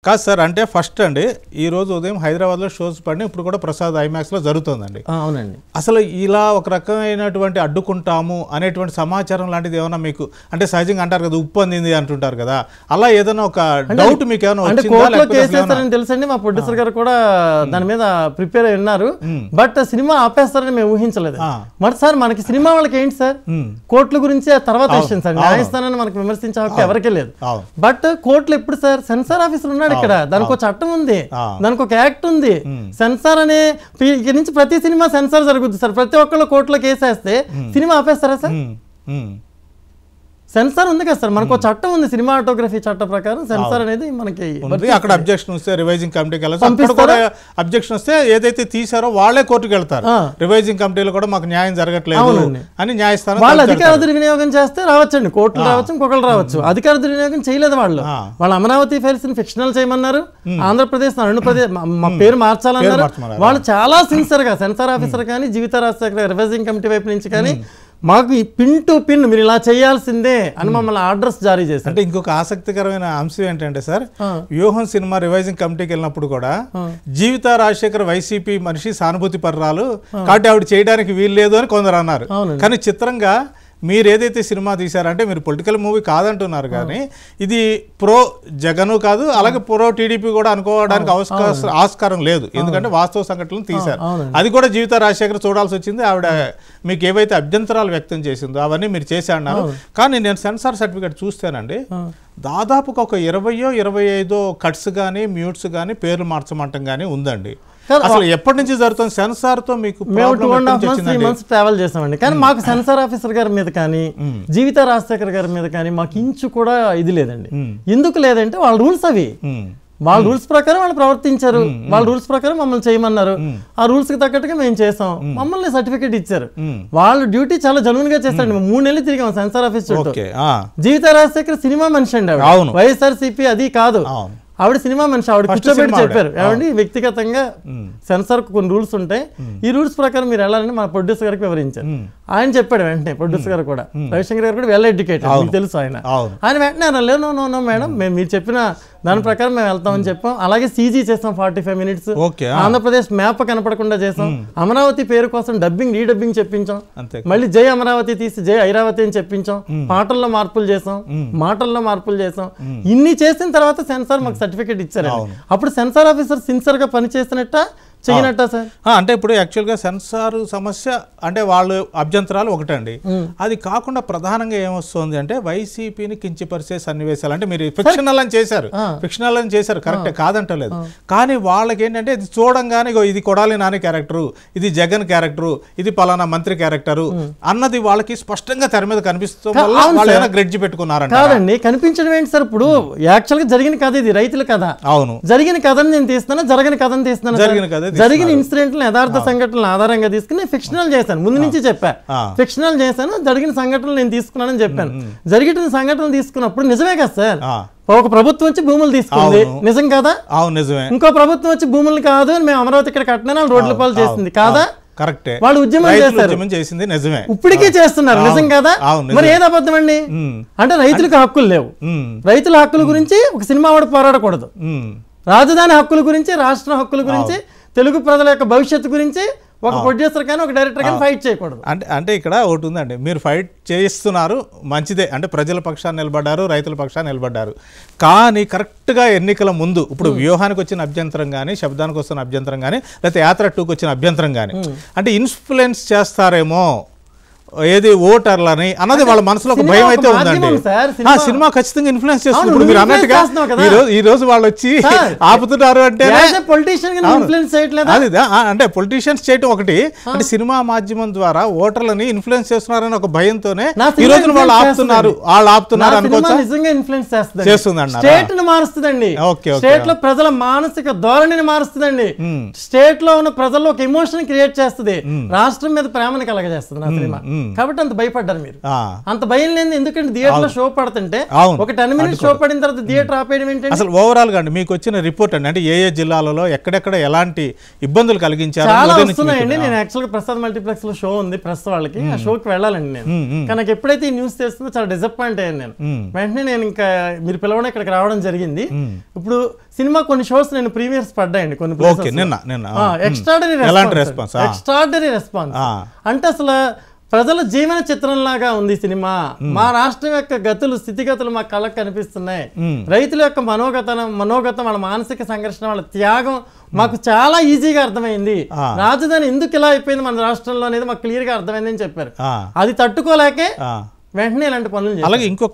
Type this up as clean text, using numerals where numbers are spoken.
కాదు సార్, అంటే ఫస్ట్ అండి ఈ రోజు ఉదయం హైదరాబాద్లో షోస్ పడిన ఇప్పుడు కూడా ప్రసాద్ ఐమాక్స్లో జరుగుతుందండి. అవునండి. అసలు ఇలా ఒక రకమైనటువంటి అడ్డుకుంటాము అనేటువంటి సమాచారం లాంటిది ఏమైనా మీకు అంటే సహజంగా అంటారు కదా ఉప్పు అందింది అంటుంటారు కదా, అలా ఏదైనా ఒక డౌట్ మీకు ఏమైనా కేసేస్తారని తెలుసండి. మా ప్రొడ్యూసర్ గారు కూడా దాని మీద ప్రిపేర్ అయి ఉన్నారు. బట్ సినిమా ఆపేస్తారని మేము ఊహించలేదు. మరి సార్ మనకి సినిమా వాళ్ళకి ఏంటి సార్, కోర్టుల గురించి తర్వాత విషయం సార్, న్యాయస్థానాన్ని మనకు విమర్శించే హక్కు ఎవరికీ లేదు. బట్ కోర్టులు ఎప్పుడు సార్, సెన్సార్ ఆఫీసర్ ఉన్నాడు ఇక్కడ, దానికి ఒక చట్టం ఉంది, దానికి ఒక యాక్ట్ ఉంది. సెన్సార్ అనే ఇక్కడి నుంచి ప్రతి సినిమా సెన్సార్ జరుగుతుంది సార్. ప్రతి ఒక్కళ్ళు కోర్టులో కేసేస్తే సినిమా ఆపేస్తారా సార్? సెన్సార్ ఉంది కదా సార్, మనకు చట్టం ఉంది, సినిమాటోగ్రఫీ చట్ట ప్రకారం సెన్సార్ అనేది మనకి. అక్కడ అబ్జెక్షన్ వస్తే రివైజింగ్ కమిటీకి వెళ్ళాలి, అబ్జెక్షన్ వస్తే ఏదైతే తీసారో వాళ్ళే కోర్టుకు వెళ్తారు. రివైజింగ్ కమిటీలో కూడా మాకు న్యాయం జరగట్లేదు అని న్యాయస్థానం వాళ్ళు అధికార దుర్వినియోగం చేస్తే రావచ్చండి, కోర్టులు రావచ్చు, ఇంకొకరు రావచ్చు. అధికార దుర్వినియోగం చేయలేదు వాళ్ళు. వాళ్ళు అమరావతి ఫైల్స్ ని ఫిక్షనల్ చేయమన్నారు, ఆంధ్రప్రదేశ్ అరుణప్రదేశ్ మా పేరు మార్చాలన్నారు. వాళ్ళు చాలా సిన్సియర్ గా సెన్సార్ ఆఫీసర్ కానీ జీవిత రాజశేఖర రివైజింగ్ కమిటీ వైపు నుంచి కానీ మాకు ఈ పిన్ టు పిన్ మీరు ఇలా చేయాల్సిందే అని మమ్మల్ని ఆర్డర్స్ జారీ చేశారు. అంటే ఇంకొక ఆసక్తికరమైన అంశం ఏంటంటే సార్, వ్యూహం సినిమా రివైజింగ్ కమిటీకి వెళ్ళినప్పుడు కూడా జీవిత రాజశేఖర్ వైసీపీ మనిషి సానుభూతి పర్రాలు కాబట్టి ఆవిడ చేయడానికి వీలు లేదు అని కొందరు అన్నారు. కానీ చిత్రంగా మీరు ఏదైతే సినిమా తీశారంటే మీరు పొలిటికల్ మూవీ కాదంటున్నారు, కానీ ఇది ప్రో జగను కాదు, అలాగే ప్రో టీడీపీ కూడా అనుకోవడానికి ఆస్కారం లేదు. ఎందుకంటే వాస్తవ సంఘటనలు తీశారు. అది కూడా జీవిత రాజశేఖర్ చూడాల్సి వచ్చింది. ఆవిడ మీకు ఏవైతే అభ్యంతరాలు వ్యక్తం చేసిందో అవన్నీ మీరు చేశారన్నారు. కానీ నేను సెన్సార్ సర్టిఫికేట్ చూస్తానండి, దాదాపుగా ఒక 20-25 కట్స్ కానీ మ్యూట్స్ కానీ పేర్లు మార్చమంటం కానీ ఉందండి. అసలు ఎప్పటి నుంచి జరుగుతుంది సెన్సార్ తో? మీకు మేము 2.5 months ట్రావెల్ చేసామండి, కానీ మాకు సెన్సార్ ఆఫీసర్ గారి మీద కానీ జీవిత రాజశేఖర్ గారి మీద కానీ మాకు ఇంచు కూడా ఇది లేదండి. ఎందుకు లేదంటే వాళ్ళ రూల్స్ అవి, వాళ్ళ రూల్స్ ప్రకారం వాళ్ళు ప్రవర్తించారు, వాళ్ళ రూల్స్ ప్రకారం మమ్మల్ని చేయమన్నారు, ఆ రూల్స్ కి తగ్గట్టుగా మేము చేసాం, మమ్మల్ని సర్టిఫికేట్ ఇచ్చారు. వాళ్ళ డ్యూటీ చాలా జనువున్ గా చేస్తారండి. 3 నెలలు తిరిగాం సెన్సార్ ఆఫీస్ చుట్టూ. జీవిత రాజశేఖర్ సినిమా మనిషి అండి, వైఎస్ఆర్సీపీ అది కాదు, ఆవిడ సినిమా మనిషి. ఆవిడ కూర్చోబెట్టి చెప్పారు, ఏమండి వ్యక్తిగతంగా సెన్సార్ కు కొన్ని రూల్స్ ఉంటాయి, ఈ రూల్స్ ప్రకారం మీరు వెళ్ళాలని మా ప్రొడ్యూసర్ గారికి వివరించారు. ఆయన చెప్పాడు వెంటనే, ప్రొడ్యూసర్ గారు కూడా, రవిశంకర్ గారు కూడా వెల్ ఎడ్యుకేటెడ్, మీకు తెలుసు ఆయన. ఆయన వెంటనే అనలేదు, నో మేడం మేము మీరు చెప్పిన దాని ప్రకారం మేము వెళ్తామని చెప్పాం. అలాగే సీజీ చేసాం 45 minutes, ఆంధ్రప్రదేశ్ మ్యాప్ కనపడకుండా చేసాం, అమరావతి పేరు కోసం డబ్బింగ్ రీడబ్బింగ్ చెప్పించాం, మళ్ళీ జై అమరావతి తీసి జై ఐరావతి అని చెప్పించాం, పాటల్లో మార్పులు చేసాం, మాటల్లో మార్పులు చేసాం. ఇన్ని చేసిన తర్వాత సెన్సార్ మాకు సర్టిఫికేట్ ఇచ్చారు. అప్పుడు సెన్సార్ ఆఫీసర్ సిన్సియర్ గా పనిచేస్తున్నట్ట చేయనట్ట సార్? అంటే ఇప్పుడు యాక్చువల్గా సెన్సార్ సమస్య అంటే వాళ్ళు అభ్యంతరాలు ఒకటండి, అది కాకుండా ప్రధానంగా ఏమొస్తుంది అంటే వైసీపీని కించపరిచే సన్నివేశాలు. అంటే మీరు ఫిక్షనల్ అని చేశారు, కరెక్టే కాదంటలేదు, కానీ వాళ్ళకి ఏంటంటే ఇది చూడంగానే ఇది కొడాలి నాని క్యారెక్టరు, ఇది జగన్ క్యారెక్టరు, ఇది పలానా మంత్రి క్యారెక్టరు అన్నది వాళ్ళకి స్పష్టంగా తెర మీద కనిపిస్తూ వాళ్ళు ఏమైనా గ్రెడ్జి పెట్టుకున్నారంట. కాదండి, కనిపించడం ఏంటి సార్? ఇప్పుడు యాక్చువల్ గా జరిగిన కథ ఇది, రైతుల కథ. అవును, జరిగిన కథను నేను తీస్తున్నాను, జరగని కథను తీస్తున్నాను. జరిగిన ఇన్సిడెంట్లను యథార్థ సంఘటనలు ఆధారంగా తీసుకుని ఫిక్షనల్ చేశాను. ముందు నుంచి చెప్పా, ఫిక్షనల్ చేశాను, జరిగిన సంఘటనలు నేను తీసుకున్నానని చెప్పాను. జరిగిన సంఘటనలు తీసుకున్నప్పుడు నిజమే కదా సార్, ఒక ప్రభుత్వం వచ్చి భూములు తీసుకుంది, నిజం కదా? నిజమే. ఇంకో ప్రభుత్వం వచ్చి భూములు కాదు మేము అమరావతి ఇక్కడ కట్టినా రోడ్ల పాలు చేసింది కాదా? కరెక్టే, వాళ్ళు ఉద్యమం చేసింది నిజమే, ఇప్పటికే చేస్తున్నారు, నిజం కదా? మరి ఏది అబద్ధం అండి? అంటే రైతులకు హక్కులు లేవు, రైతుల హక్కుల గురించి ఒక సినిమా వాడు పోరాడకూడదు, రాజధాని హక్కుల గురించి, రాష్ట్ర హక్కుల గురించి, తెలుగు ప్రజల యొక్క భవిష్యత్తు గురించి ఒక ప్రొడ్యూసర్ కానీ ఒక డైరెక్టర్ కానీ ఫైట్ చేయకూడదు. అంటే ఇక్కడ ఒకటి ఉందండి, మీరు ఫైట్ చేస్తున్నారు మంచిదే, అంటే ప్రజల పక్షాన్ని నిలబడ్డారు, రైతుల పక్షాన్ని నిలబడ్డారు. కానీ కరెక్ట్గా ఎన్నికల ముందు ఇప్పుడు వ్యూహానికి వచ్చిన అభ్యంతరం కానీ, శబ్దానికి వస్తున్న అభ్యంతరం కానీ, లేకపోతే యాత్ర 2కి వచ్చిన అభ్యంతరం కానీ అంటే ఇన్ఫ్లుయెన్స్ చేస్తారేమో ఏది ఓటర్లని అన్నది వాళ్ళ మనసులో ఒక భయం అయితే ఉందండి. సినిమా ఖచ్చితంగా ఇన్ఫ్లుయెన్స్ చేస్తుంది. ఇప్పుడు మీరు అన్నట్టుగా ఈ రోజు వాళ్ళు వచ్చి ఆపుతున్నారు అంటే అంటే పొలిటీషియన్స్ చేయటం ఒకటి, అంటే సినిమా మాధ్యమం ద్వారా ఓటర్లని ఇన్ఫ్లుయెన్స్ చేస్తున్నారని ఒక భయంతోనే ఈ రోజు వాళ్ళు ఆపుతున్నారు అనుకోవచ్చు. నిజంగా ఇన్ఫ్లుయెన్స్ చేస్తుందండి, స్టేట్ ని మారుస్తుందండి, స్టేట్ లో ప్రజల మానసిక ధోరణిని మారుస్తుందండి, స్టేట్ లో ఉన్న ప్రజల్లో ఒక ఎమోషన్ క్రియేట్ చేస్తుంది, రాష్ట్రం మీద ప్రేమని కలగజేస్తుంది నా సినిమా. కాబట్టి అంత భయపడ్డారు మీరు. ఆ. అంత భయం లేదు, ఎందుకంటే థియేటర్ లో షో పడుతుంటే అవును. ఒక 10 minutes షో పడిన తర్వాత థియేటర్ ఆపేయడం ఏంటంటే అసలు ఓవరాల్ గా అండి మీకు వచ్చిన రిపోర్ట్ అండి, అంటే ఏ జిల్లాలలో ఎక్కడెక్కడ ఎలాంటి ఇబ్బందులు కలిగించారు? చాలా వస్తున్నాయండి. నేను యాక్చువల్గా ప్రసాద్ మల్టీప్లెక్స్ లో షో ఉంది ప్రెస్ వాళ్ళకి, ఆ షోకి వెళ్ళాలండి నేను. కానీ నాకు ఎప్పుడైతే ఈ న్యూస్ తెస్తుందో చాలా డిసప్పాయింట్ అయ్యాను నేను. వెంటనే నేను ఇంకా మీరు పిలవడం ఇక్కడికి రావడం జరిగింది. ఇప్పుడు సినిమా కొన్ని షోస్ నేను ప్రీమియర్స్ పడ్డాయండి కొన్ని ఎక్స్ట్రాడనరీ రెస్పాన్స్. అంటే అసలు ప్రజల జీవన చిత్రంలాగా ఉంది సినిమా. మా రాష్ట్రం యొక్క స్థితిగతులు మా కళ్ళకు కనిపిస్తున్నాయి. రైతుల యొక్క మనోగతం, వాళ్ళ మానసిక సంఘర్షణ, వాళ్ళ త్యాగం మాకు చాలా ఈజీగా అర్థమైంది. రాజధాని ఎందుకు ఇలా అయిపోయింది మన రాష్ట్రంలో అనేది మాకు క్లియర్ గా అర్థమైంది అని చెప్పారు. అది తట్టుకోలేకే వెంటనే ఇలాంటి పనులు. అలాగే ఇంకొక